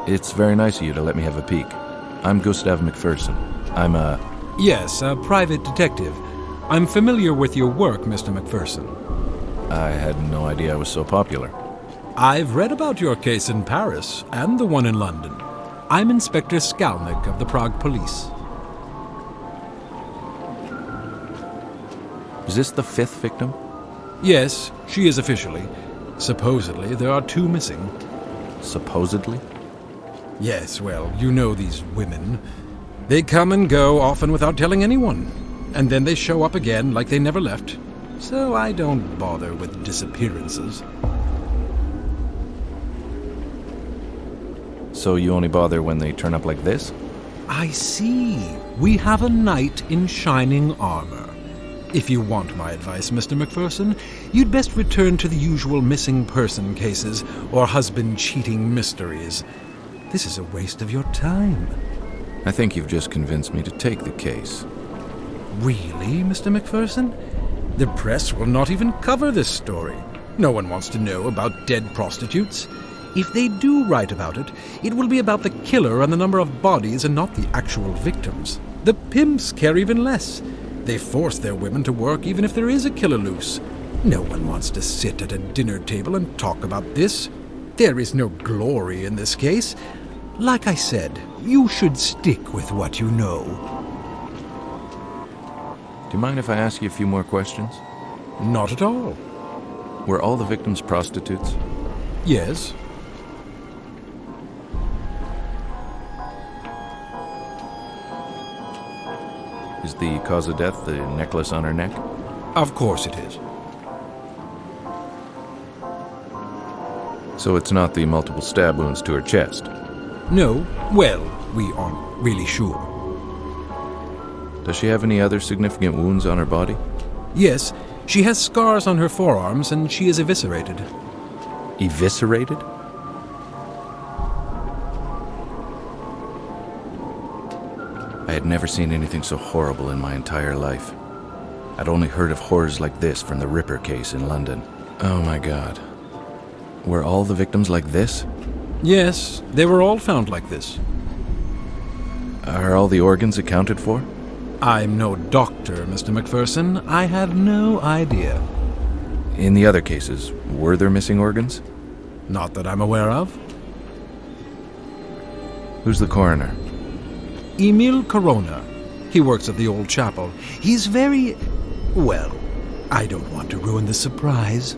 It's very nice of you to let me have a peek. I'm Gustav McPherson. I'm a... Yes, a private detective. I'm familiar with your work, Mr. McPherson. I had no idea I was so popular. I've read about your case in Paris and the one in London. I'm Inspector Skalnik of the Prague Police. Is this the 5th victim? Yes, she is officially. Supposedly, there are 2 missing. Supposedly? Yes, well, you know these women. They come and go, often without telling anyone. And then they show up again like they never left. So I don't bother with disappearances. So you only bother when they turn up like this? I see. We have a knight in shining armor. If you want my advice, Mr. McPherson, you'd best return to the usual missing person cases or husband cheating mysteries. This is a waste of your time. I think you've just convinced me to take the case. Really, Mr. McPherson? The press will not even cover this story. No one wants to know about dead prostitutes. If they do write about it, it will be about the killer and the number of bodies and not the actual victims. The pimps care even less. They force their women to work even if there is a killer loose. No one wants to sit at a dinner table and talk about this. There is no glory in this case. Like I said, you should stick with what you know. Do you mind if I ask you a few more questions? Not at all. Were all the victims prostitutes? Yes. Is the cause of death the necklace on her neck? Of course it is. So it's not the multiple stab wounds to her chest? No. Well, we aren't really sure. Does she have any other significant wounds on her body? Yes, she has scars on her forearms and she is eviscerated. Eviscerated? I had never seen anything so horrible in my entire life. I'd only heard of horrors like this from the Ripper case in London. Oh my God. Were all the victims like this? Yes, they were all found like this. Are all the organs accounted for? I'm no doctor, Mr. McPherson. I have no idea. In the other cases, were there missing organs? Not that I'm aware of. Who's the coroner? Emil Corona. He works at the old chapel. He's very... well, I don't want to ruin the surprise.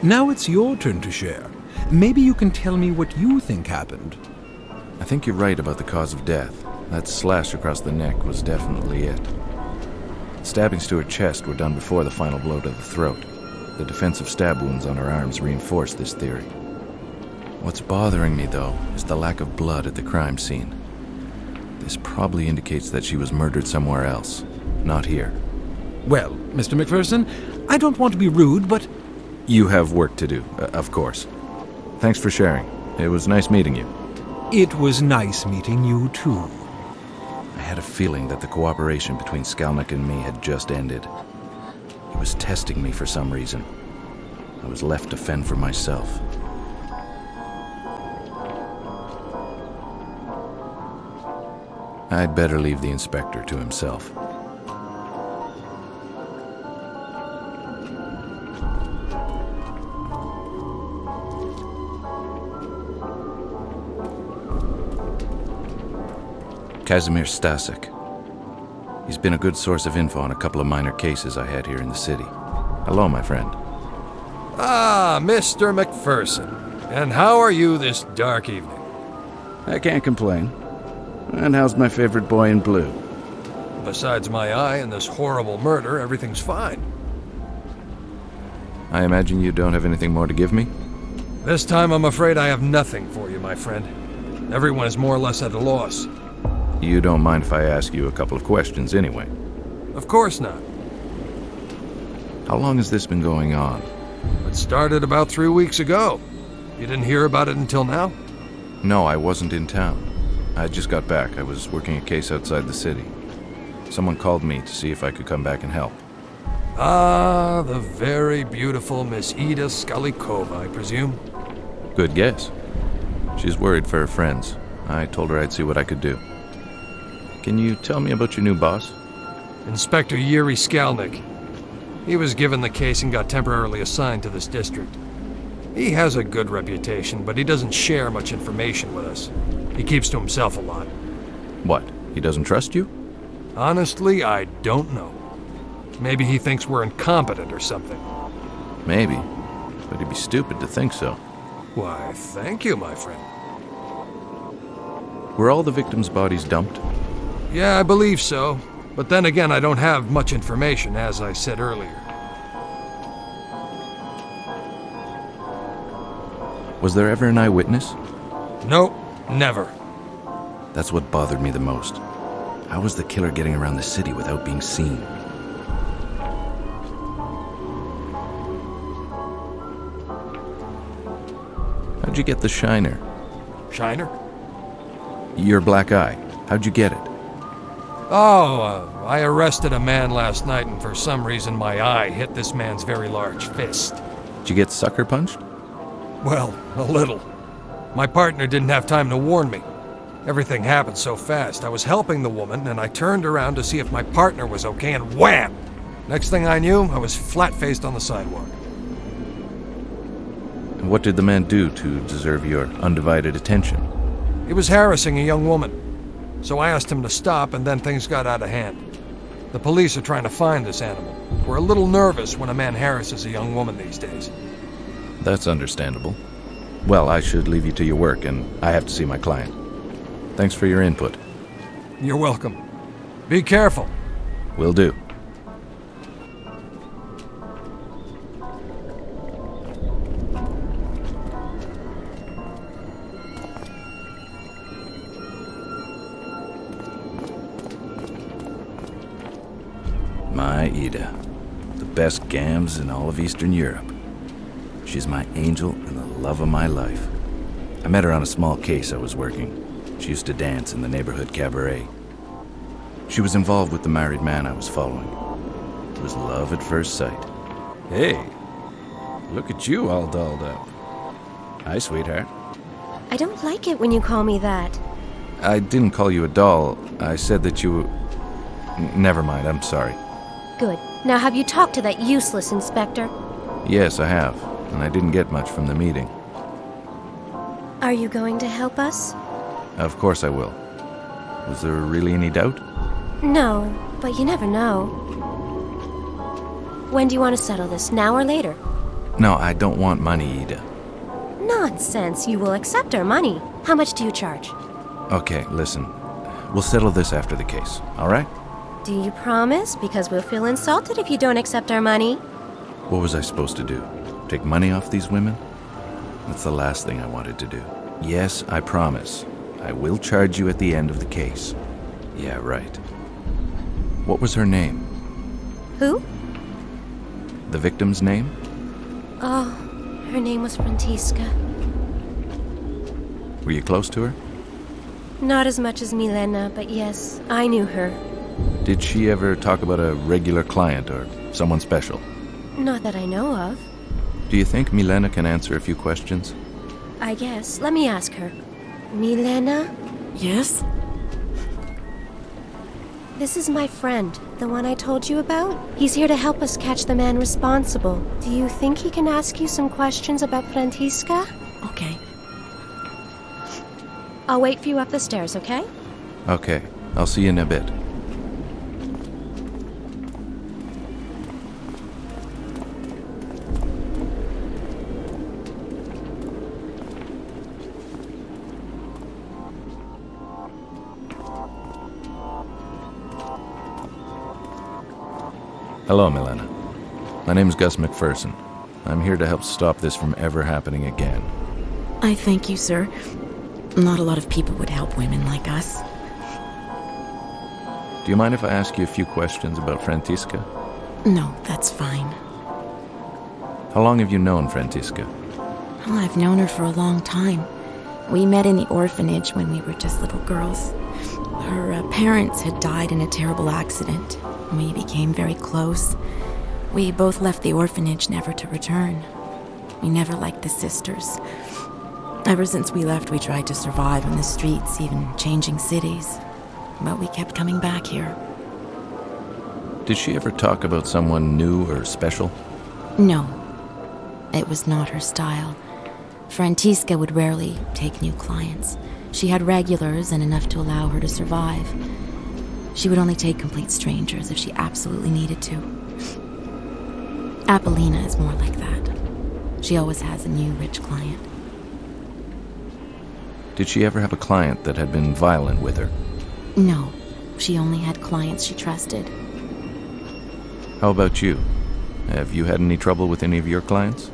Now it's your turn to share. Maybe you can tell me what you think happened. I think you're right about the cause of death. That slash across the neck was definitely it. Stabbings to her chest were done before the final blow to the throat. The defensive stab wounds on her arms reinforce this theory. What's bothering me, though, is the lack of blood at the crime scene. This probably indicates that she was murdered somewhere else, not here. Well, Mr. McPherson, I don't want to be rude, but... You have work to do, of course. Thanks for sharing. It was nice meeting you. It was nice meeting you, too. I had a feeling that the cooperation between Skalnik and me had just ended. He was testing me for some reason. I was left to fend for myself. I'd better leave the inspector to himself. Kazimir Stasek. He's been a good source of info on a couple of minor cases I had here in the city. Hello, my friend. Ah, Mr. McPherson. And how are you this dark evening? I can't complain. And how's my favorite boy in blue? Besides my eye and this horrible murder, everything's fine. I imagine you don't have anything more to give me? This time I'm afraid I have nothing for you, my friend. Everyone is more or less at a loss. You don't mind if I ask you a couple of questions anyway? Of course not. How long has this been going on? It started about 3 weeks ago. You didn't hear about it until now? No, I wasn't in town. I just got back. I was working a case outside the city. Someone called me to see if I could come back and help. Ah, the very beautiful Miss Ida Skalikova, I presume? Good guess. She's worried for her friends. I told her I'd see what I could do. Can you tell me about your new boss? Inspector Yuri Skalnick. He was given the case and got temporarily assigned to this district. He has a good reputation, but he doesn't share much information with us. He keeps to himself a lot. What? He doesn't trust you? Honestly, I don't know. Maybe he thinks we're incompetent or something. Maybe. But he'd be stupid to think so. Why, thank you, my friend. Were all the victims' bodies dumped? Yeah, I believe so. But then again, I don't have much information, as I said earlier. Was there ever an eyewitness? Nope, never. That's what bothered me the most. How was the killer getting around the city without being seen? How'd you get the shiner? Shiner? Your black eye. How'd you get it? I arrested a man last night, and for some reason my eye hit this man's very large fist. Did you get sucker punched? Well, a little. My partner didn't have time to warn me. Everything happened so fast. I was helping the woman, and I turned around to see if my partner was okay, and wham! Next thing I knew, I was flat-faced on the sidewalk. And what did the man do to deserve your undivided attention? He was harassing a young woman. So I asked him to stop, and then things got out of hand. The police are trying to find this animal. We're a little nervous when a man harasses a young woman these days. That's understandable. Well, I should leave you to your work, and I have to see my client. Thanks for your input. You're welcome. Be careful. Will do. My Ida. The best gams in all of Eastern Europe. She's my angel and the love of my life. I met her on a small case I was working. She used to dance in the neighborhood cabaret. She was involved with the married man I was following. It was love at first sight. Hey, look at you all dolled up. Hi, sweetheart. I don't like it when you call me that. I didn't call you a doll. I said that you... Never mind, I'm sorry. Good. Now have you talked to that useless inspector? Yes, I have, and I didn't get much from the meeting. Are you going to help us? Of course I will. Was there really any doubt? No, but you never know. When do you want to settle this, now or later? No, I don't want money, Ida. Nonsense, you will accept our money. How much do you charge? Okay, listen. We'll settle this after the case, all right? Do you promise? Because we'll feel insulted if you don't accept our money. What was I supposed to do? Take money off these women? That's the last thing I wanted to do. Yes, I promise. I will charge you at the end of the case. Yeah, right. What was her name? Who? The victim's name? Oh, her name was Frantiska. Were you close to her? Not as much as Milena, but yes, I knew her. Did she ever talk about a regular client or someone special? Not that I know of. Do you think Milena can answer a few questions? I guess. Let me ask her. Milena? Yes? This is my friend, the one I told you about. He's here to help us catch the man responsible. Do you think he can ask you some questions about Frantiska? Okay. I'll wait for you up the stairs, okay? Okay, I'll see you in a bit. Hello, Milena. My name's Gus McPherson. I'm here to help stop this from ever happening again. I thank you, sir. Not a lot of people would help women like us. Do you mind if I ask you a few questions about Frantiska? No, that's fine. How long have you known Frantiska? Well, I've known her for a long time. We met in the orphanage when we were just little girls. Her parents had died in a terrible accident. We became very close. We both left the orphanage never to return. We never liked the sisters. Ever since we left, we tried to survive on the streets, even changing cities. But we kept coming back here. Did she ever talk about someone new or special? No, it was not her style. Frantiska would rarely take new clients. She had regulars and enough to allow her to survive. She would only take complete strangers if she absolutely needed to. Apollina is more like that. She always has a new rich client. Did she ever have a client that had been violent with her? No, she only had clients she trusted. How about you? Have you had any trouble with any of your clients?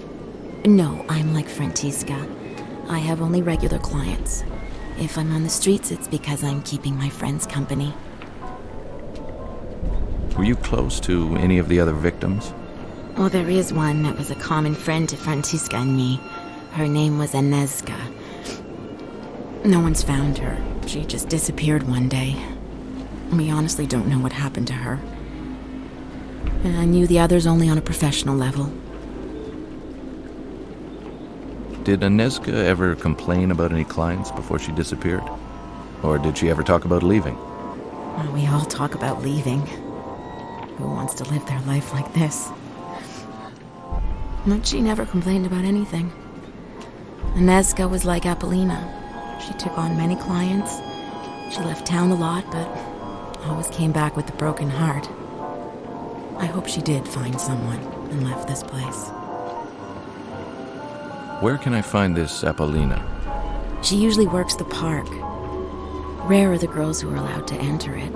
No, I'm like Frantiska. I have only regular clients. If I'm on the streets, it's because I'm keeping my friends company. Were you close to any of the other victims? Well, there is one that was a common friend to Frantiska and me. Her name was Agnieszka. No one's found her. She just disappeared one day. We honestly don't know what happened to her. And I knew the others only on a professional level. Did Agnieszka ever complain about any clients before she disappeared? Or did she ever talk about leaving? Well, we all talk about leaving. Who wants to live their life like this? But she never complained about anything. Agnieszka was like Apollina. She took on many clients. She left town a lot, but always came back with a broken heart. I hope she did find someone and left this place. Where can I find this Apollina? She usually works the park. Rare are the girls who are allowed to enter it.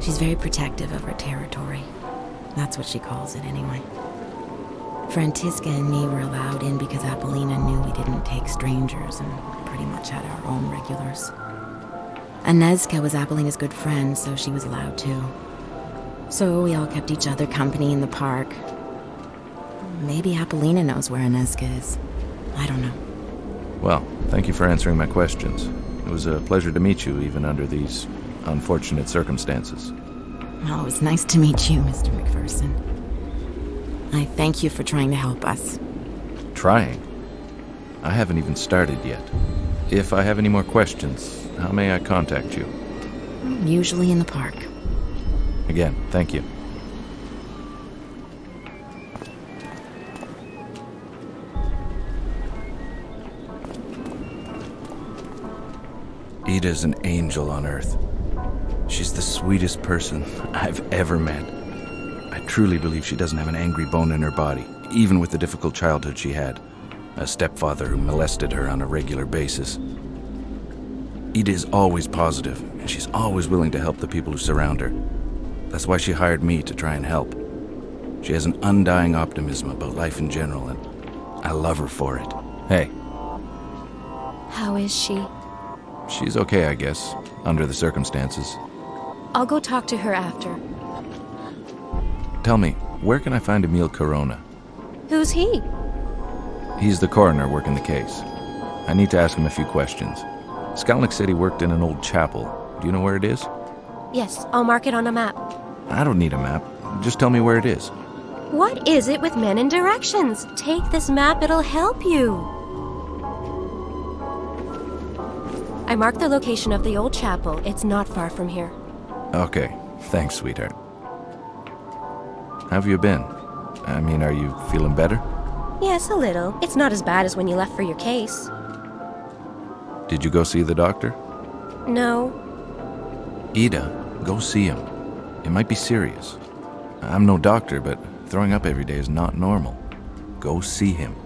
She's very protective of her territory. That's what she calls it anyway. Frantiska and me were allowed in because Apollina knew we didn't take strangers and pretty much had our own regulars. Agnieszka was Apollina's good friend, so she was allowed too. So we all kept each other company in the park. Maybe Apollina knows where Agnieszka is. I don't know. Well, thank you for answering my questions. It was a pleasure to meet you, even under these unfortunate circumstances. Oh, it was nice to meet you, Mr. McPherson. I thank you for trying to help us. Trying? I haven't even started yet. If I have any more questions, how may I contact you? Usually in the park. Again, thank you. Ida's an angel on Earth. She's the sweetest person I've ever met. I truly believe she doesn't have an angry bone in her body, even with the difficult childhood she had. A stepfather who molested her on a regular basis. Ida is always positive, and she's always willing to help the people who surround her. That's why she hired me to try and help. She has an undying optimism about life in general, and I love her for it. Hey. How is she? She's okay, I guess, under the circumstances. I'll go talk to her after. Tell me, where can I find Emil Corona? Who's he? He's the coroner working the case. I need to ask him a few questions. Skalnick said he worked in an old chapel. Do you know where it is? Yes, I'll mark it on a map. I don't need a map. Just tell me where it is. What is it with men and directions? Take this map, it'll help you. I marked the location of the old chapel. It's not far from here. Okay, thanks, sweetheart. How have you been? I mean, are you feeling better? Yes, a little. It's not as bad as when you left for your case. Did you go see the doctor? No. Ida, go see him. It might be serious. I'm no doctor, but throwing up every day is not normal. Go see him.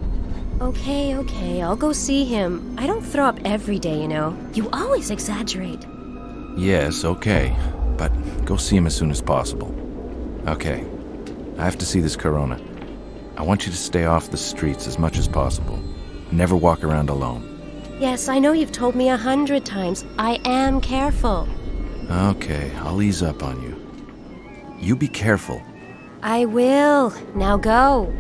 Okay, I'll go see him. I don't throw up every day, you know. You always exaggerate. Yes, okay. But go see him as soon as possible. Okay. I have to see this Corona. I want you to stay off the streets as much as possible. Never walk around alone. Yes, I know you've told me 100 times. I am careful. Okay, I'll ease up on you. You be careful. I will. Now go.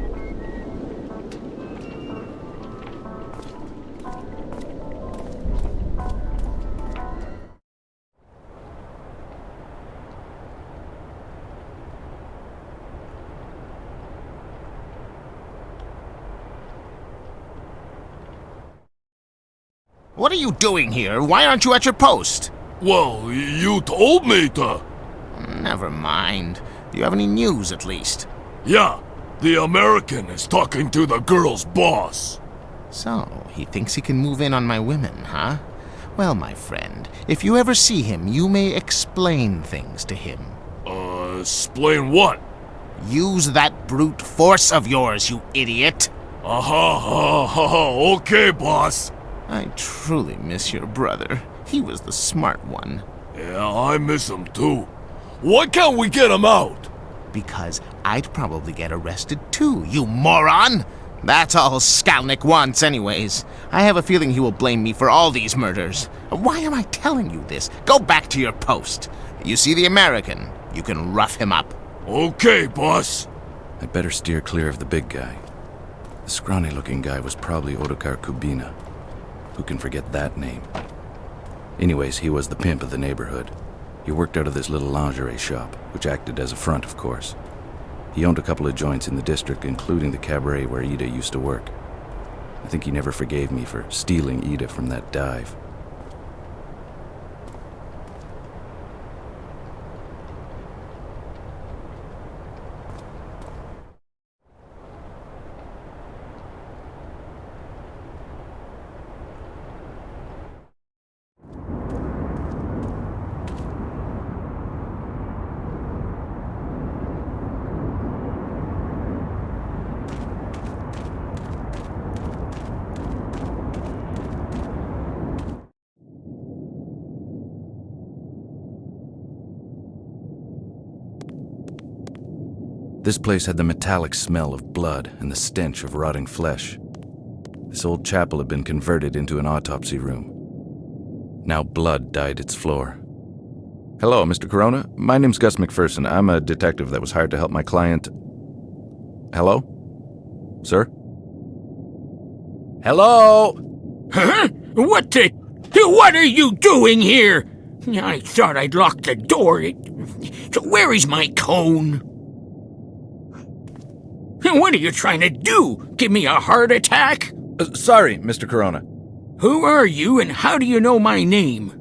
What are you doing here? Why aren't you at your post? Well, you told me to. Never mind. Do you have any news, at least? Yeah, the American is talking to the girl's boss. So, he thinks he can move in on my women, huh? Well, my friend, if you ever see him, you may explain things to him. Explain what? Use that brute force of yours, you idiot! Okay, boss. I truly miss your brother. He was the smart one. Yeah, I miss him too. Why can't we get him out? Because I'd probably get arrested too, you moron! That's all Skalnik wants anyways. I have a feeling he will blame me for all these murders. Why am I telling you this? Go back to your post. You see the American? You can rough him up. Okay, boss. I'd better steer clear of the big guy. The scrawny-looking guy was probably Ottokar Kubina. Who can forget that name? Anyways, he was the pimp of the neighborhood. He worked out of this little lingerie shop, which acted as a front, of course. He owned a couple of joints in the district, including the cabaret where Ida used to work. I think he never forgave me for stealing Ida from that dive. This place had the metallic smell of blood and the stench of rotting flesh. This old chapel had been converted into an autopsy room. Now blood dyed its floor. Hello, Mr. Corona. My name's Gus McPherson. I'm a detective that was hired to help my client... Hello? Sir? Hello? Huh? What are you doing here? I thought I'd locked the door. Where is my cone? What are you trying to do? Give me a heart attack? Sorry, Mr. Corona. Who are you and how do you know my name?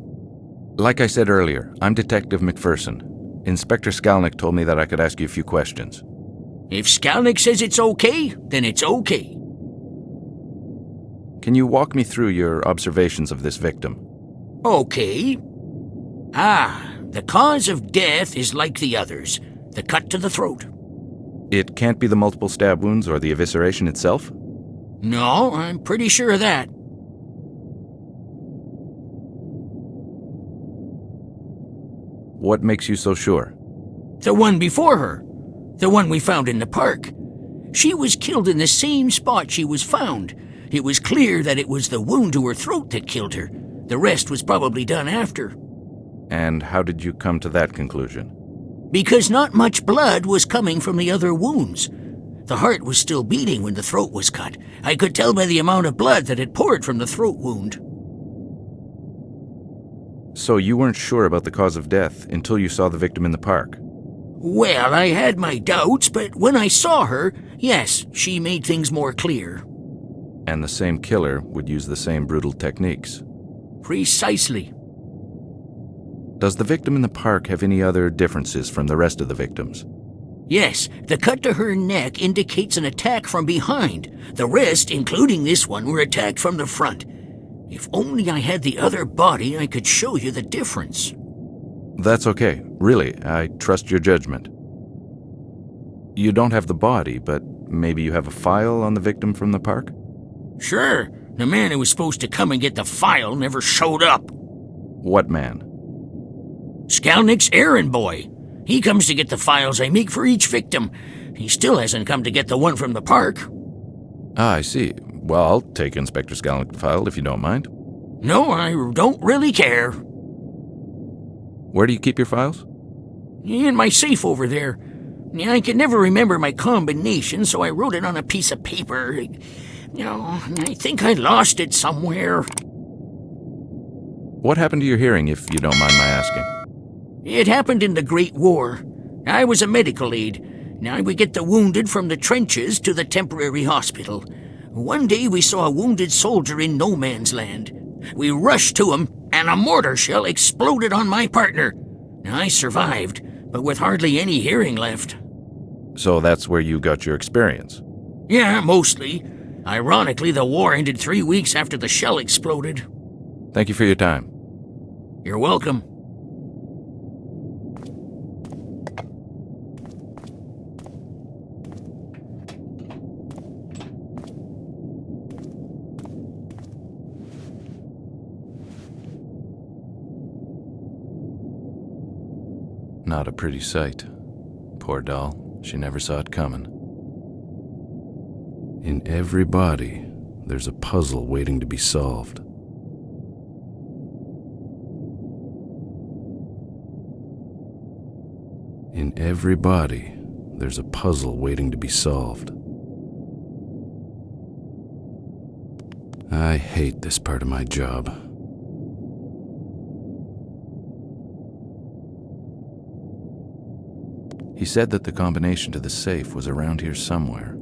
Like I said earlier, I'm Detective McPherson. Inspector Skalnik told me that I could ask you a few questions. If Skalnik says it's okay, then it's okay. Can you walk me through your observations of this victim? Okay. The cause of death is like the others. The cut to the throat. It can't be the multiple stab wounds or the evisceration itself? No, I'm pretty sure of that. What makes you so sure? The one before her. The one we found in the park. She was killed in the same spot she was found. It was clear that it was the wound to her throat that killed her. The rest was probably done after. And how did you come to that conclusion? Because not much blood was coming from the other wounds. The heart was still beating when the throat was cut. I could tell by the amount of blood that had poured from the throat wound. So you weren't sure about the cause of death until you saw the victim in the park? Well, I had my doubts, but when I saw her, yes, she made things more clear. And the same killer would use the same brutal techniques? Precisely. Does the victim in the park have any other differences from the rest of the victims? Yes, the cut to her neck indicates an attack from behind. The rest, including this one, were attacked from the front. If only I had the other body, I could show you the difference. That's okay. Really, I trust your judgment. You don't have the body, but maybe you have a file on the victim from the park? Sure. The man who was supposed to come and get the file never showed up. What man? Skalnik's errand boy. He comes to get the files I make for each victim. He still hasn't come to get the one from the park. I see. Well, I'll take Inspector Skalnik's file if you don't mind. No, I don't really care. Where do you keep your files? In my safe over there. I can never remember my combination, so I wrote it on a piece of paper. I think I lost it somewhere. What happened to your hearing, if you don't mind my asking? It happened in the Great War. I was a medical aide. I would get the wounded from the trenches to the temporary hospital. One day we saw a wounded soldier in no man's land. We rushed to him, and a mortar shell exploded on my partner. I survived, but with hardly any hearing left. So that's where you got your experience? Yeah, mostly. Ironically, the war ended 3 weeks after the shell exploded. Thank you for your time. You're welcome. Not a pretty sight. Poor doll, she never saw it coming. In every body, there's a puzzle waiting to be solved. In every body, there's a puzzle waiting to be solved. I hate this part of my job. He said that the combination to the safe was around here somewhere.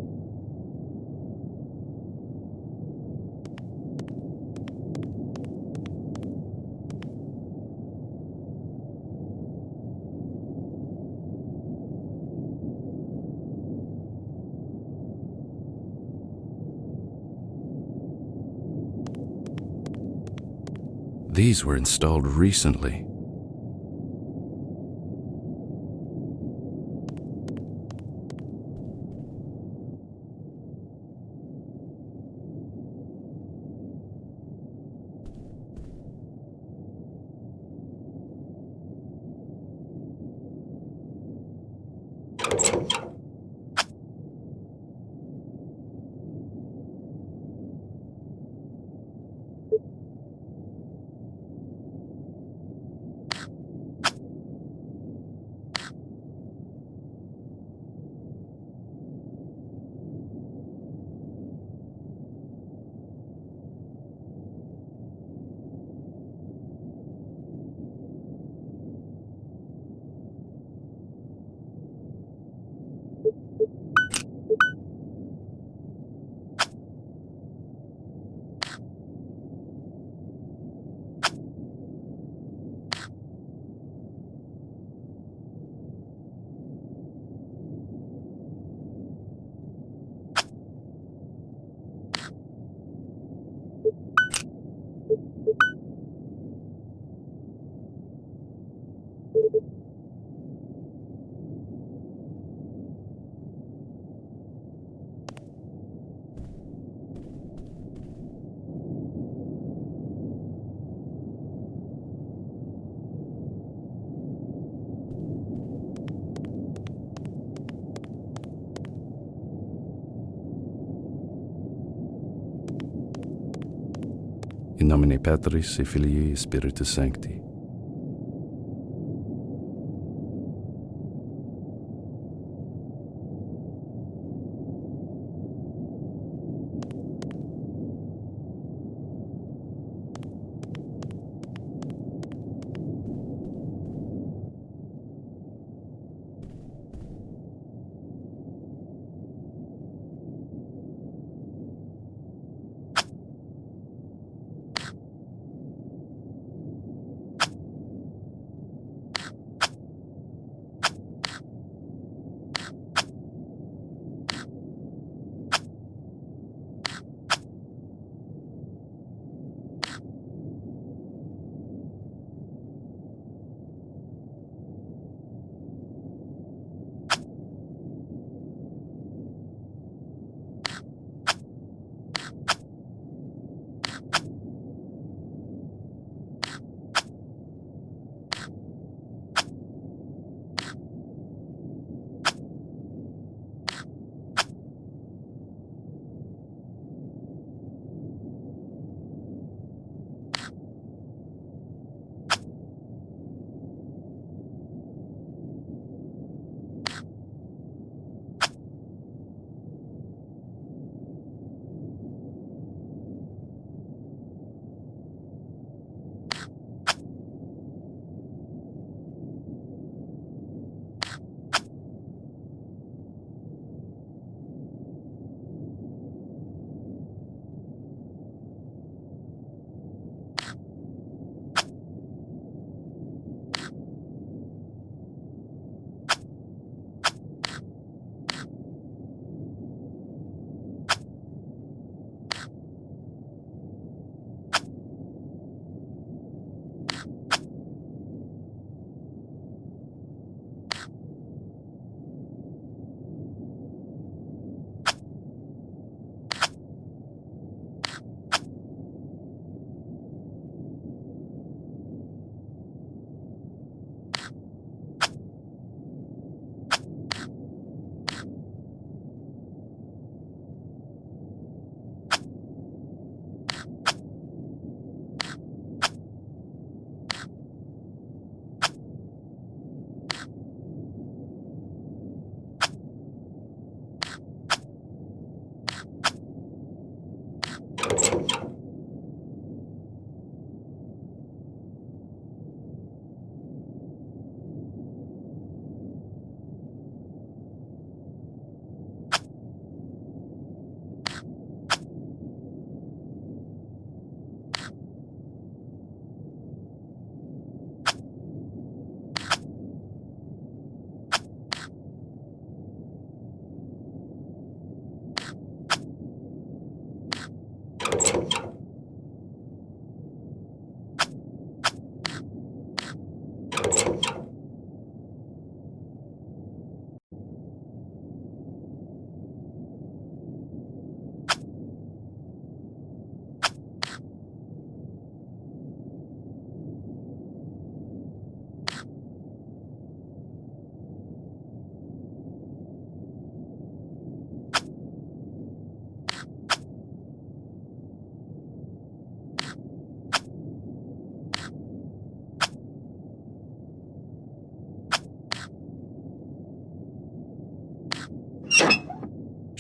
These were installed recently. In nomine Patris et Filii et Spiritus Sancti.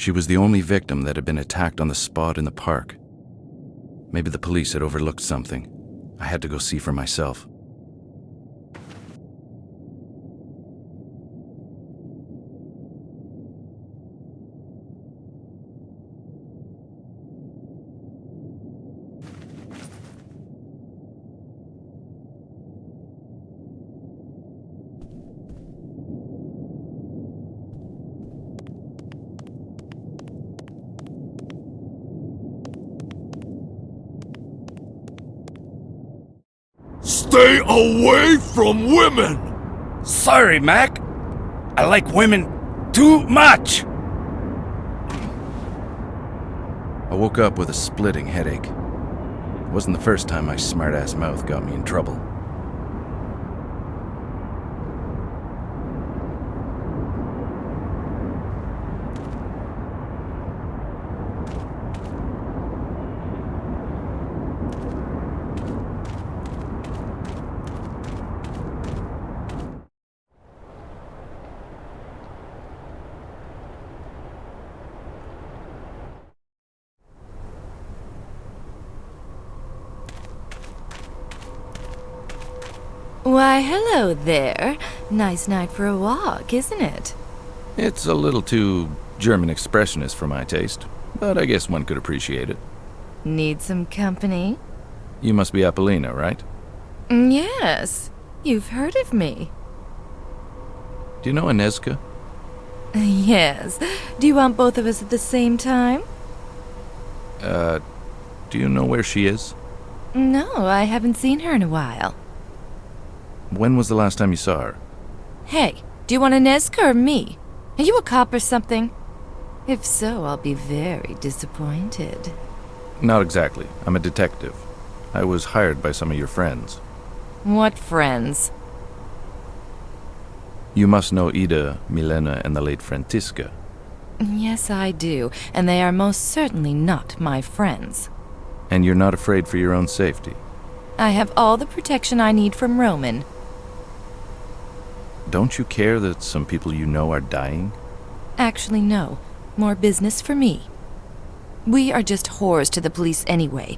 She was the only victim that had been attacked on the spot in the park. Maybe the police had overlooked something. I had to go see for myself. Stay away from women! Sorry, Mac. I like women too much. I woke up with a splitting headache. It wasn't the first time my smart-ass mouth got me in trouble. Why, hello there. Nice night for a walk, isn't it? It's a little too German expressionist for my taste, but I guess one could appreciate it. Need some company? You must be Apollina, right? Yes. You've heard of me. Do you know Inezka? Yes. Do you want both of us at the same time? Do you know where she is? No, I haven't seen her in a while. When was the last time you saw her? Hey, do you want Inezka or me? Are you a cop or something? If so, I'll be very disappointed. Not exactly. I'm a detective. I was hired by some of your friends. What friends? You must know Ida, Milena, and the late Frantiska. Yes, I do, and they are most certainly not my friends. And you're not afraid for your own safety? I have all the protection I need from Roman. Don't you care that some people you know are dying? Actually, no. More business for me. We are just whores to the police anyway.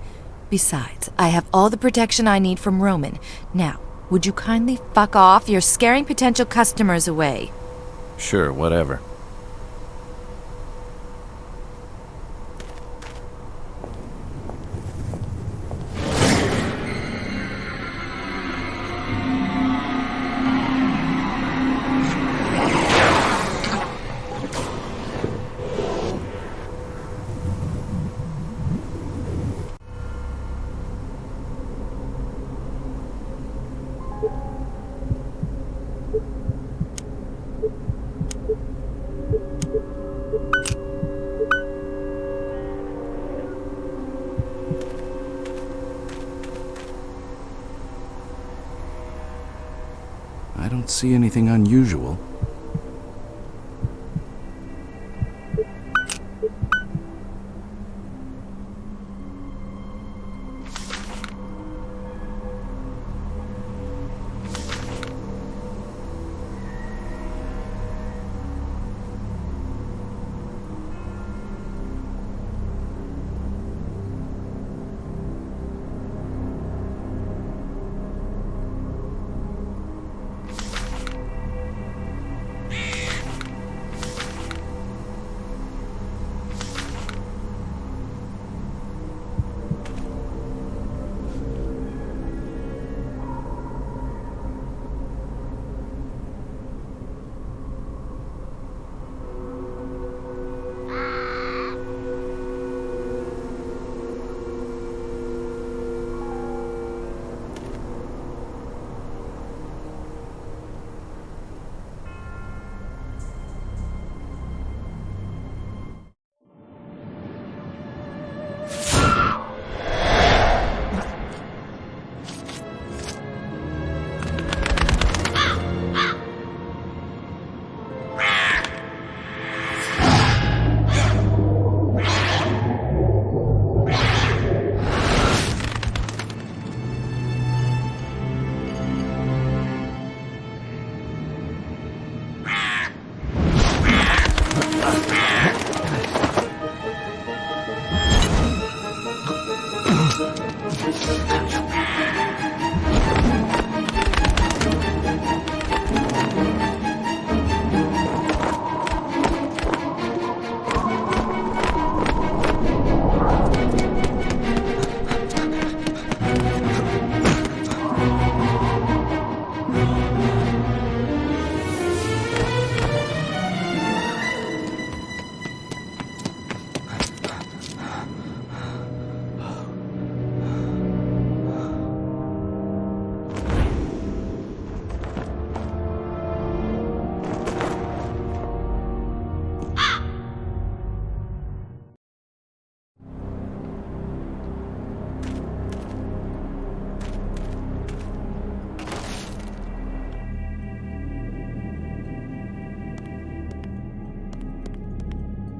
Besides, I have all the protection I need from Roman. Now, would you kindly fuck off? You're scaring potential customers away. Sure, whatever. I don't see anything unusual.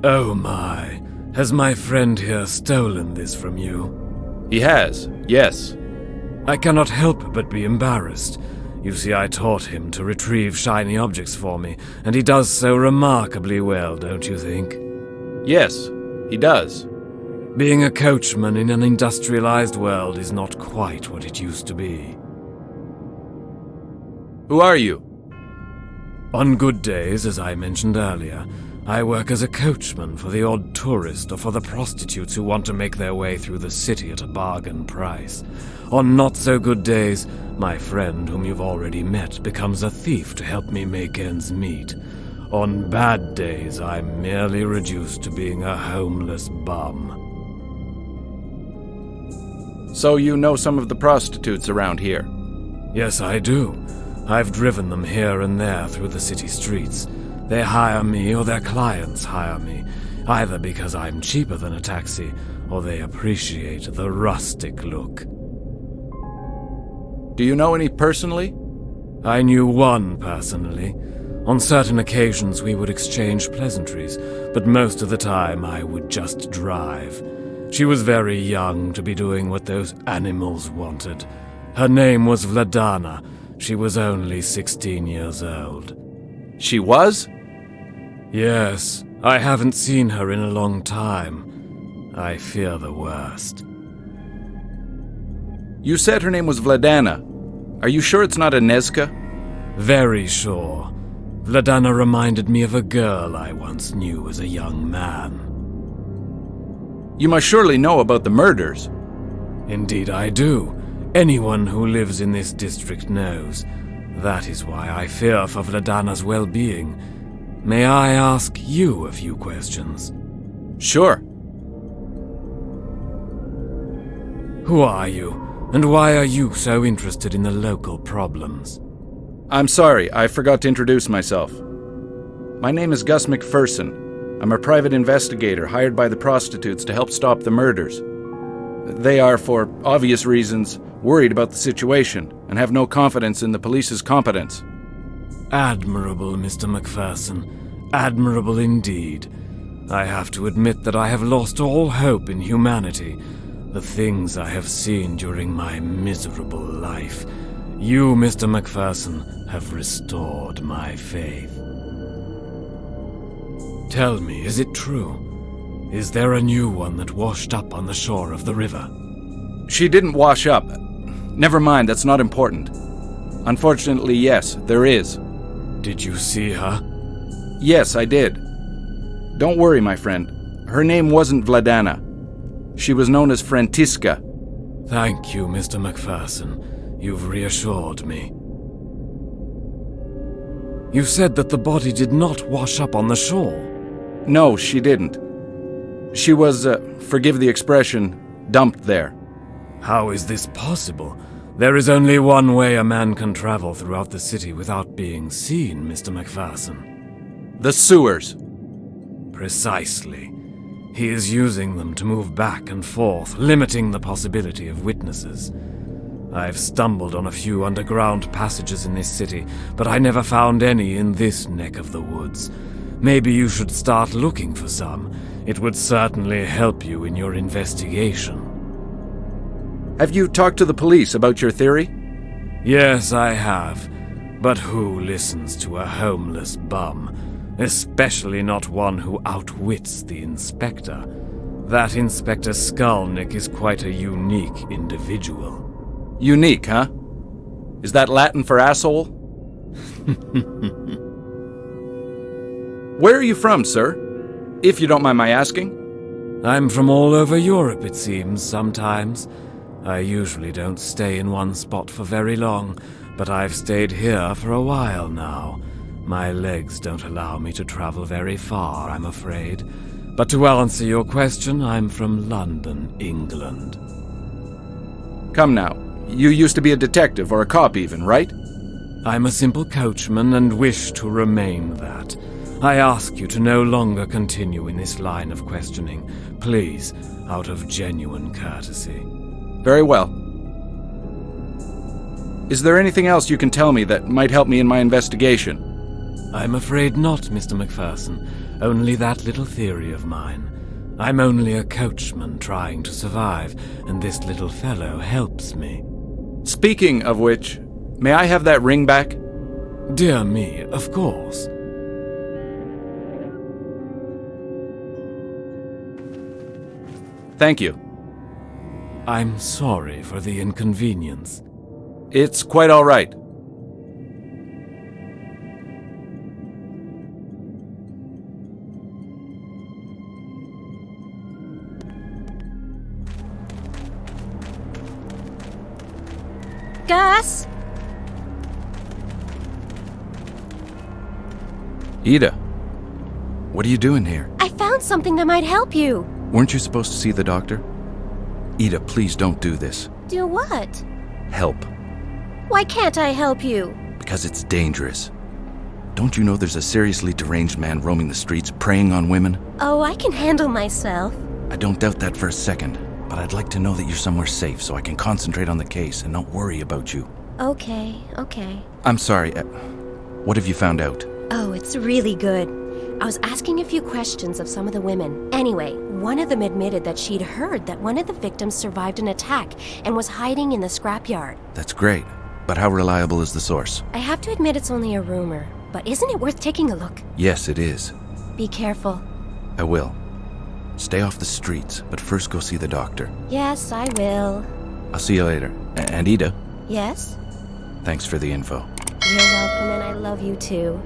Oh my. Has my friend here stolen this from you? He has, yes. I cannot help but be embarrassed. You see, I taught him to retrieve shiny objects for me, and he does so remarkably well, don't you think? Yes, he does. Being a coachman in an industrialized world is not quite what it used to be. Who are you? On good days, as I mentioned earlier, I work as a coachman for the odd tourist or for the prostitutes who want to make their way through the city at a bargain price. On not-so-good days, my friend, whom you've already met, becomes a thief to help me make ends meet. On bad days, I'm merely reduced to being a homeless bum. So you know some of the prostitutes around here? Yes, I do. I've driven them here and there through the city streets. They hire me or their clients hire me, either because I'm cheaper than a taxi or they appreciate the rustic look. Do you know any personally? I knew one personally. On certain occasions we would exchange pleasantries, but most of the time I would just drive. She was very young to be doing what those animals wanted. Her name was Vladana. She was only 16 years old. She was? Yes, I haven't seen her in a long time. I fear the worst. You said her name was Vladana. Are you sure it's not Inezka? Very sure. Vladana reminded me of a girl I once knew as a young man. You must surely know about the murders. Indeed I do. Anyone who lives in this district knows. That is why I fear for Vladana's well-being. May I ask you a few questions? Sure. Who are you, and why are you so interested in the local problems? I'm sorry, I forgot to introduce myself. My name is Gus McPherson. I'm a private investigator hired by the prostitutes to help stop the murders. They are, for obvious reasons, worried about the situation and have no confidence in the police's competence. Admirable, Mr. McPherson. Admirable indeed. I have to admit that I have lost all hope in humanity. The things I have seen during my miserable life. You, Mr. McPherson, have restored my faith. Tell me, is it true? Is there a new one that washed up on the shore of the river? She didn't wash up. Never mind, that's not important. Unfortunately, yes, there is. Did you see her? Yes, I did. Don't worry, my friend. Her name wasn't Vladana. She was known as Frantiska. Thank you, Mr. McPherson. You've reassured me. You said that the body did not wash up on the shore. No, she didn't. She was, forgive the expression, dumped there. How is this possible? There is only one way a man can travel throughout the city without being seen, Mr. McPherson. The sewers. Precisely. He is using them to move back and forth, limiting the possibility of witnesses. I've stumbled on a few underground passages in this city, but I never found any in this neck of the woods. Maybe you should start looking for some. It would certainly help you in your investigation. Have you talked to the police about your theory? Yes, I have. But who listens to a homeless bum? Especially not one who outwits the inspector. That Inspector Skolnick is quite a unique individual. Unique, huh? Is that Latin for asshole? Where are you from, sir? If you don't mind my asking. I'm from all over Europe, it seems, sometimes. I usually don't stay in one spot for very long, but I've stayed here for a while now. My legs don't allow me to travel very far, I'm afraid. But to answer your question, I'm from London, England. Come now. You used to be a detective, or a cop even, right? I'm a simple coachman and wish to remain that. I ask you to no longer continue in this line of questioning. Please, out of genuine courtesy. Very well. Is there anything else you can tell me that might help me in my investigation? I'm afraid not, Mr. McPherson. Only that little theory of mine. I'm only a coachman trying to survive, and this little fellow helps me. Speaking of which, may I have that ring back? Dear me, of course. Thank you. I'm sorry for the inconvenience. It's quite all right. Gus? Ida, what are you doing here? I found something that might help you. Weren't you supposed to see the doctor? Ida, please don't do this. Do what? Help. Why can't I help you? Because it's dangerous. Don't you know there's a seriously deranged man roaming the streets preying on women? Oh, I can handle myself. I don't doubt that for a second, but I'd like to know that you're somewhere safe so I can concentrate on the case and not worry about you. Okay. I'm sorry, what have you found out? Oh, it's really good. I was asking a few questions of some of the women. Anyway, one of them admitted that she'd heard that one of the victims survived an attack and was hiding in the scrapyard. That's great, but how reliable is the source? I have to admit it's only a rumor, but isn't it worth taking a look? Yes, it is. Be careful. I will. Stay off the streets, but first go see the doctor. Yes, I will. I'll see you later. And Ida, Yes? thanks for the info. You're welcome, and I love you too.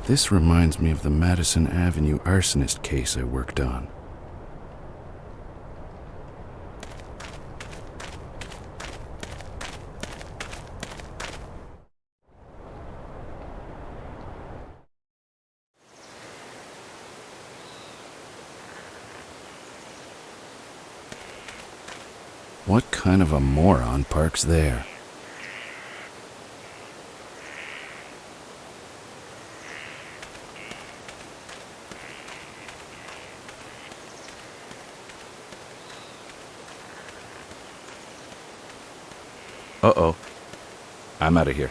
This reminds me of the Madison Avenue arsonist case I worked on. What kind of a moron parks there? Uh-oh. I'm out of here.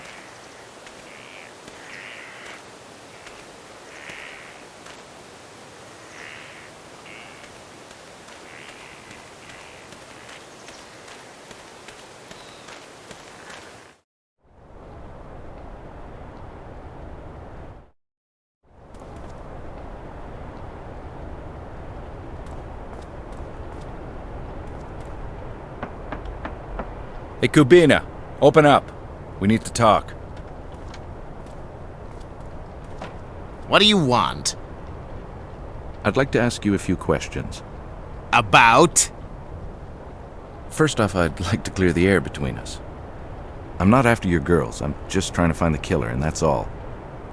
Hey, Kubina, open up. We need to talk. What do you want? I'd like to ask you a few questions. About? First off, I'd like to clear the air between us. I'm not after your girls. I'm just trying to find the killer, and that's all.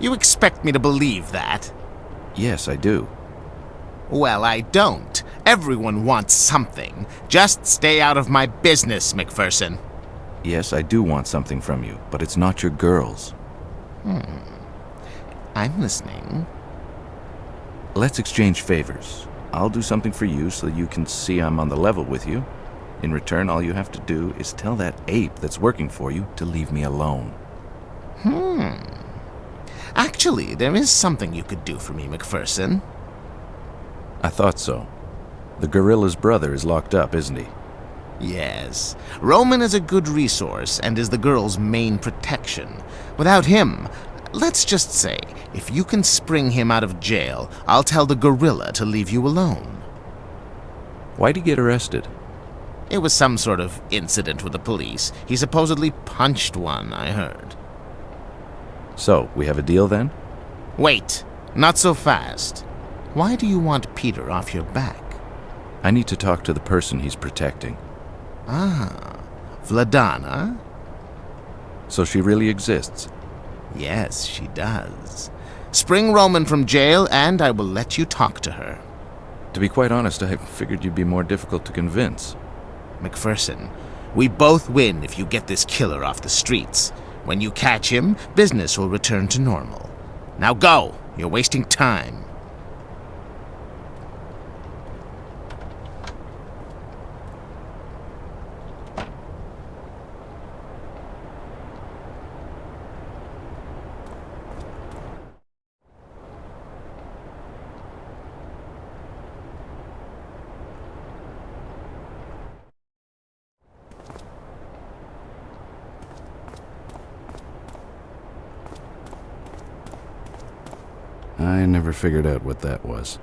You expect me to believe that? Yes, I do. Well, I don't. Everyone wants something. Just stay out of my business, McPherson. Yes, I do want something from you, but it's not your girls. I'm listening. Let's exchange favors. I'll do something for you so you can see I'm on the level with you. In return, all you have to do is tell that ape that's working for you to leave me alone. Actually, there is something you could do for me, McPherson. I thought so. The gorilla's brother is locked up, isn't he? Yes. Roman is a good resource and is the girl's main protection. Without him, let's just say, if you can spring him out of jail, I'll tell the gorilla to leave you alone. Why'd he get arrested? It was some sort of incident with the police. He supposedly punched one, I heard. So, we have a deal then? Wait, not so fast. Why do you want Peter off your back? I need to talk to the person he's protecting. Ah, Vladana? So she really exists? Yes, she does. Spring Roman from jail, and I will let you talk to her. To be quite honest, I figured you'd be more difficult to convince. McPherson, we both win if you get this killer off the streets. When you catch him, business will return to normal. Now go! You're wasting time. I never figured out what that was.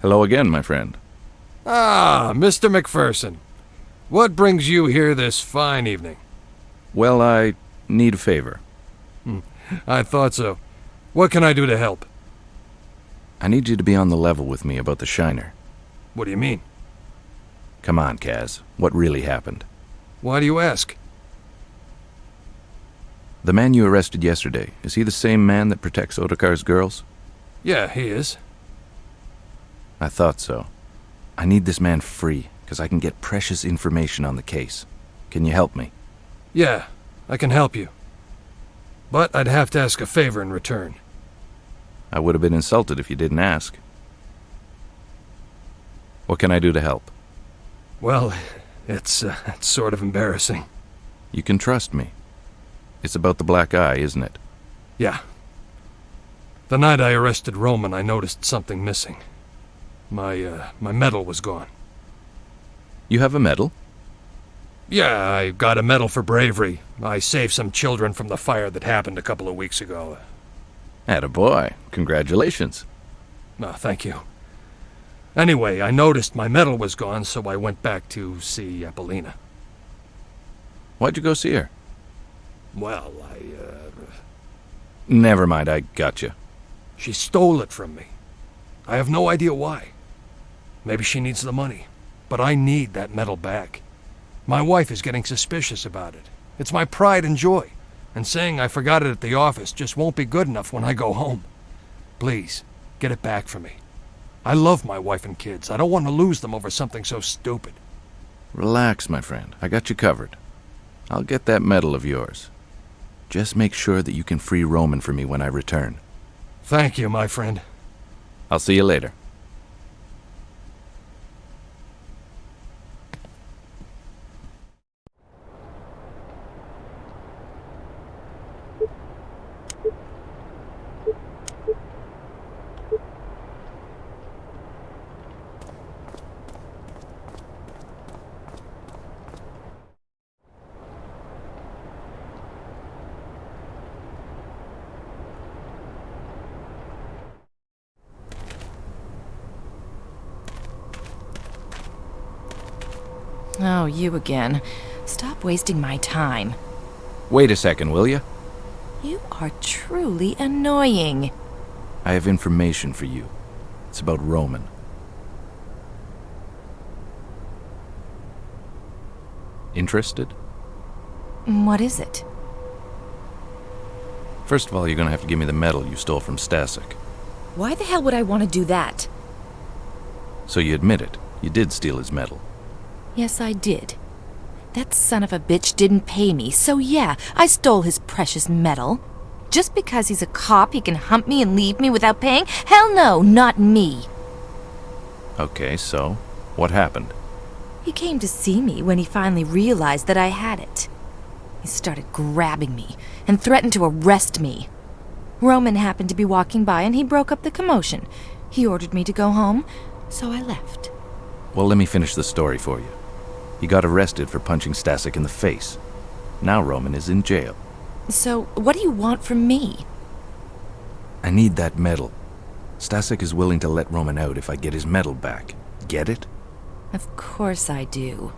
Hello again, my friend. Ah, Mr. McPherson. What brings you here this fine evening? Well, I need a favor. I thought so. What can I do to help? I need you to be on the level with me about the Shiner. What do you mean? Come on, Kaz. What really happened? Why do you ask? The man you arrested yesterday, is he the same man that protects Otakar's girls? Yeah, he is. I thought so. I need this man free, because I can get precious information on the case. Can you help me? Yeah, I can help you. But I'd have to ask a favor in return. I would have been insulted if you didn't ask. What can I do to help? Well, it's sort of embarrassing. You can trust me. It's about the black eye, isn't it? Yeah. The night I arrested Roman, I noticed something missing. My medal was gone. You have a medal? Yeah, I got a medal for bravery. I saved some children from the fire that happened a couple of weeks ago. Attaboy. Congratulations. Oh, thank you. Anyway, I noticed my medal was gone, so I went back to see Apollina. Why'd you go see her? Well, Never mind, I gotcha. She stole it from me. I have no idea why. Maybe she needs the money. but I need that medal back. My wife is getting suspicious about it. It's my pride and joy, and saying I forgot it at the office just won't be good enough when I go home. Please, get it back for me. I love my wife and kids. I don't want to lose them over something so stupid. Relax, my friend. I got you covered. I'll get that medal of yours. Just make sure that you can free Roman for me when I return. Thank you, my friend. I'll see you later. Oh, you again. Stop wasting my time. Wait a second, will you? You are truly annoying. I have information for you. It's about Roman. Interested? What is it? First of all, you're gonna have to give me the medal you stole from Stasek. Why the hell would I want to do that? So you admit it. You did steal his medal. Yes, I did. That son of a bitch didn't pay me, so yeah, I stole his precious medal. Just because he's a cop, he can hump me and leave me without paying? Hell no, not me. Okay, so what happened? He came to see me when he finally realized that I had it. He started grabbing me and threatened to arrest me. Roman happened to be walking by and he broke up the commotion. He ordered me to go home, so I left. Well, let me finish the story for you. He got arrested for punching Stasek in the face. Now Roman is in jail. So, what do you want from me? I need that medal. Stasek is willing to let Roman out if I get his medal back. Get it? Of course I do.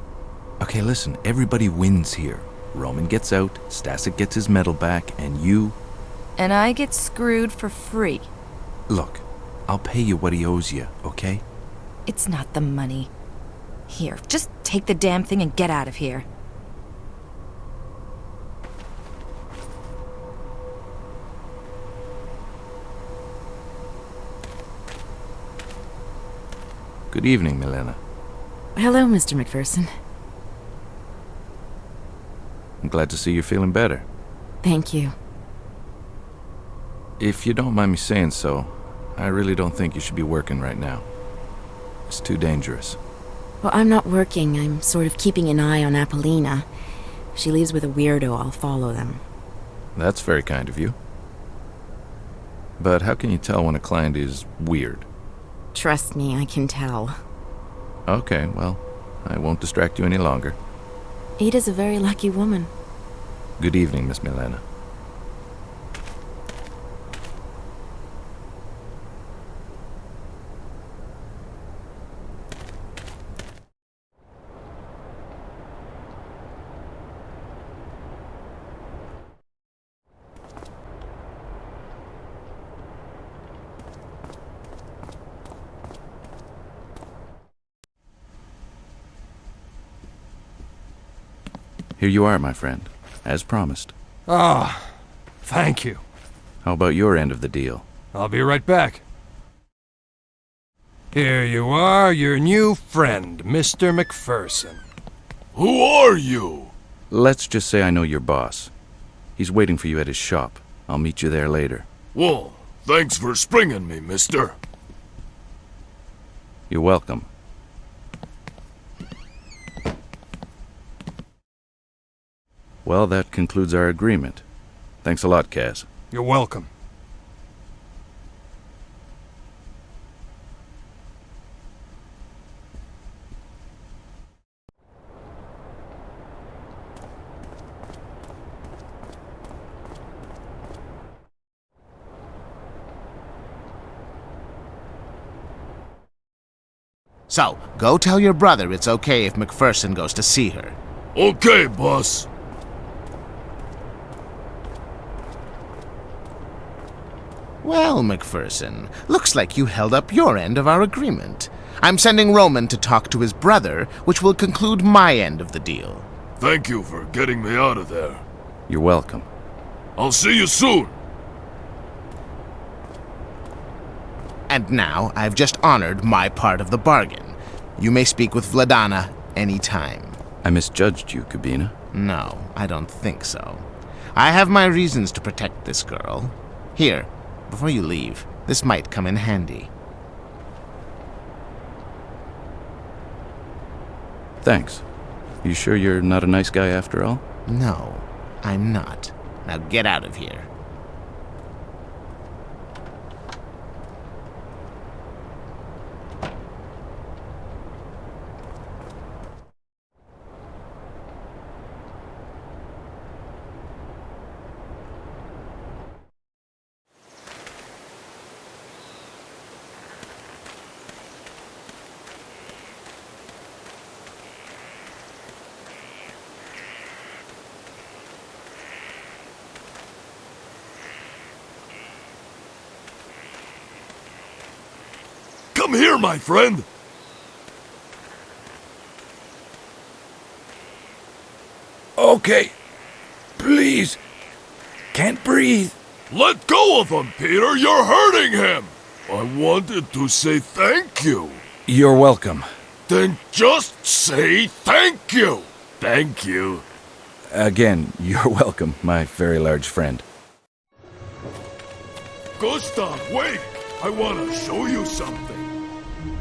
Okay, listen, everybody wins here. Roman gets out, Stasek gets his medal back, and you... And I get screwed for free. Look, I'll pay you what he owes you, okay? It's not the money. Here, just take the damn thing and get out of here. Good evening, Milena. Hello, Mr. McPherson. I'm glad to see you're feeling better. Thank you. If you don't mind me saying so, I really don't think you should be working right now. It's too dangerous. Well, I'm not working. I'm sort of keeping an eye on Apollina. If she leaves with a weirdo, I'll follow them. That's very kind of you. But how can you tell when a client is weird? Trust me, I can tell. Okay, well, I won't distract you any longer. Ada's a very lucky woman. Good evening, Miss Milena. Here you are, my friend, as promised. Ah, thank you. How about your end of the deal? I'll be right back. Here you are, your new friend, Mr. McPherson. Who are you? Let's just say I know your boss. He's waiting for you at his shop. I'll meet you there later. Well, thanks for springing me, mister. You're welcome. Well, that concludes our agreement. Thanks a lot, Kaz. You're welcome. So, go tell your brother it's okay if McPherson goes to see her. Okay, boss. Well, McPherson, looks like you held up your end of our agreement. I'm sending Roman to talk to his brother, which will conclude my end of the deal. Thank you for getting me out of there. You're welcome. I'll see you soon. And now I've just honored my part of the bargain. You may speak with Vladana any time. I misjudged you, Kabina. No, I don't think so. I have my reasons to protect this girl. Here, before you leave, this might come in handy. Thanks. You sure you're not a nice guy after all? No, I'm not. Now get out of here. Come here, my friend! Okay. Please. Can't breathe. Let go of him, Peter! You're hurting him! I wanted to say thank you. You're welcome. Then just say thank you! Thank you. Again, you're welcome, my very large friend. Gustav, wait! I want to show you something.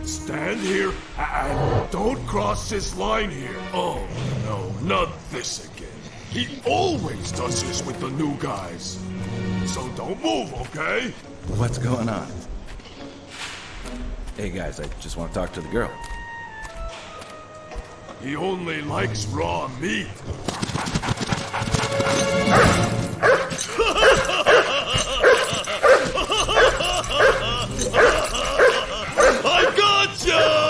Stand here and don't cross this line here. Oh, no, not this again. He always does this with the new guys. So don't move, okay? What's going on? Hey guys, I just want to talk to the girl. He only likes raw meat. I gotcha!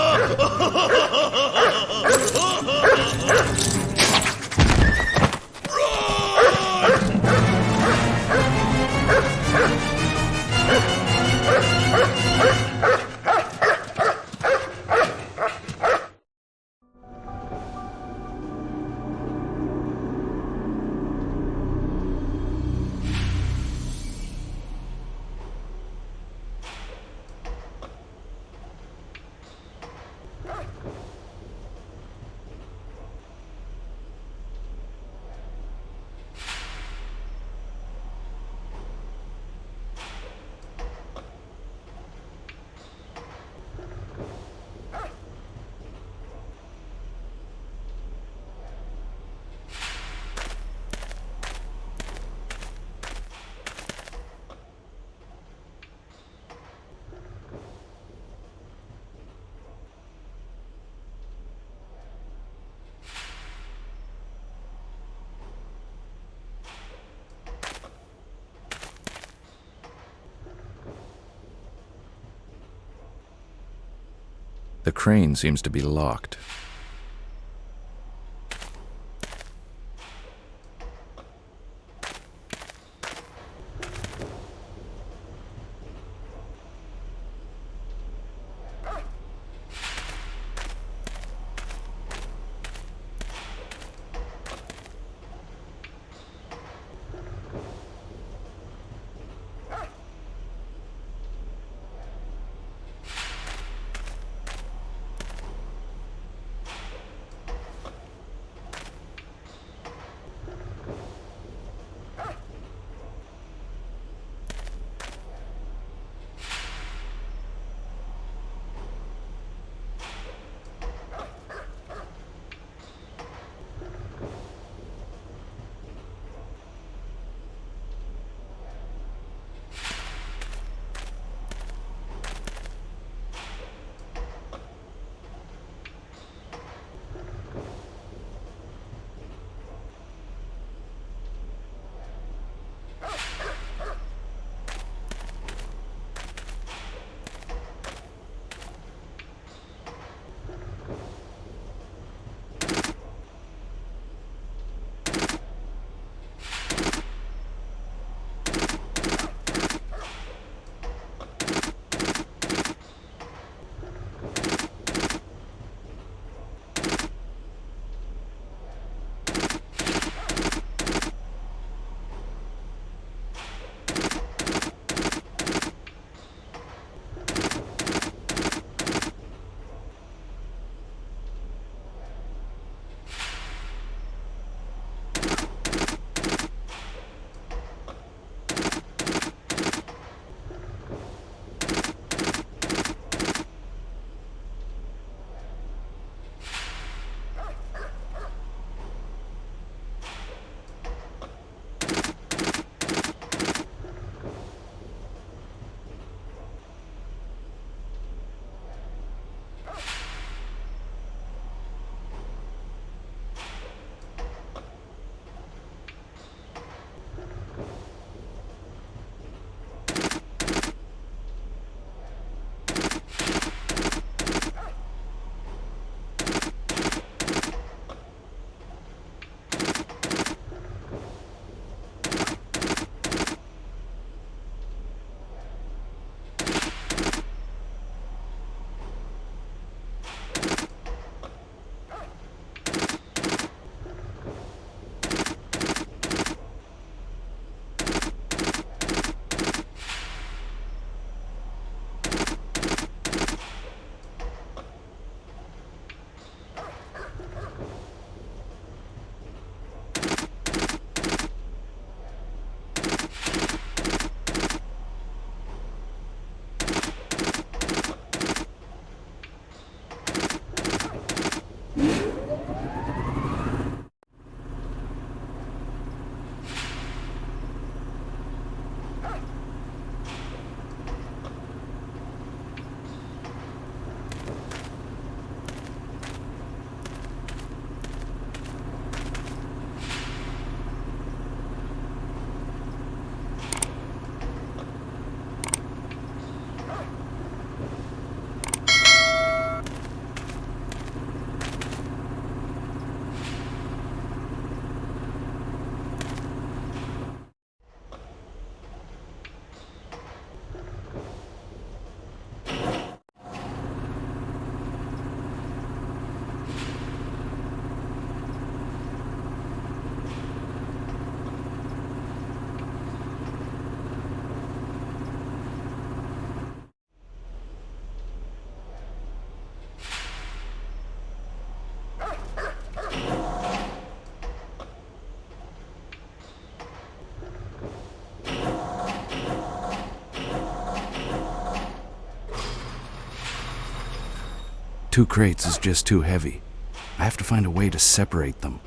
The crane seems to be locked. 2 crates is just too heavy. I have to find a way to separate them.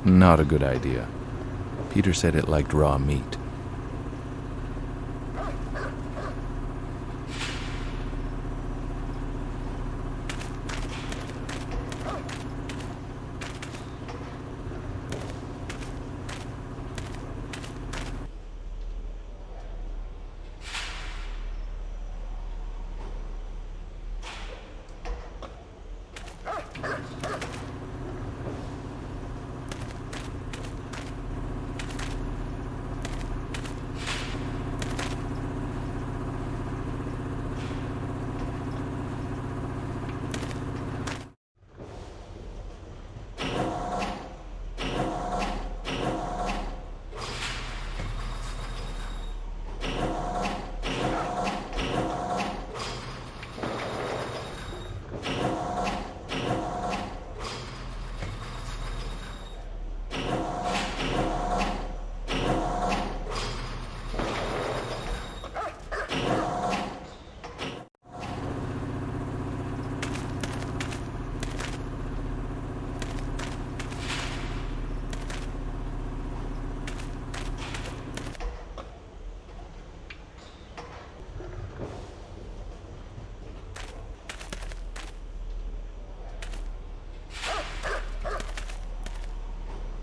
Not a good idea. Peter said it liked raw meat.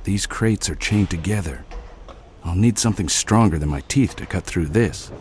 These crates are chained together. I'll need something stronger than my teeth to cut through this.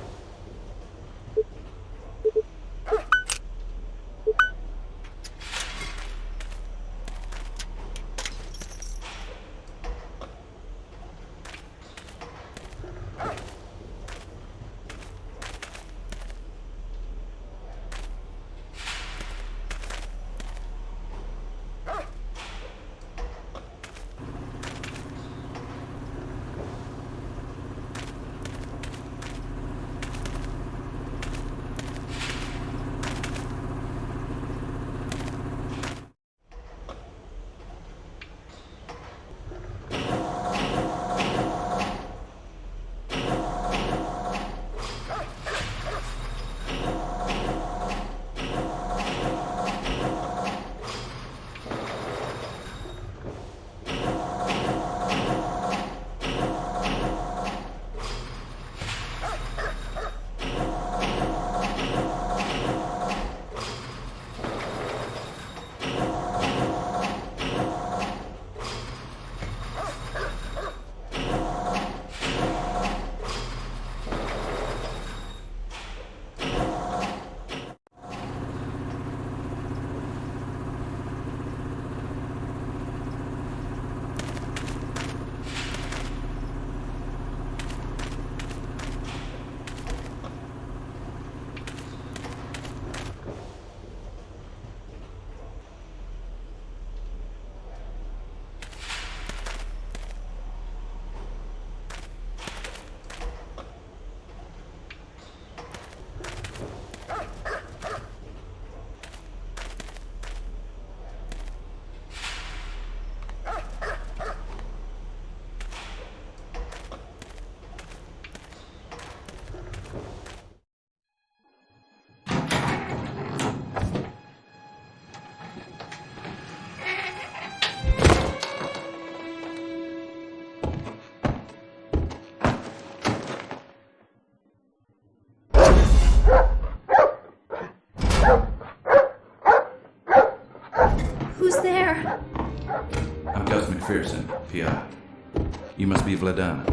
Who's there? I'm Gus McPherson, PI. You must be Vladana.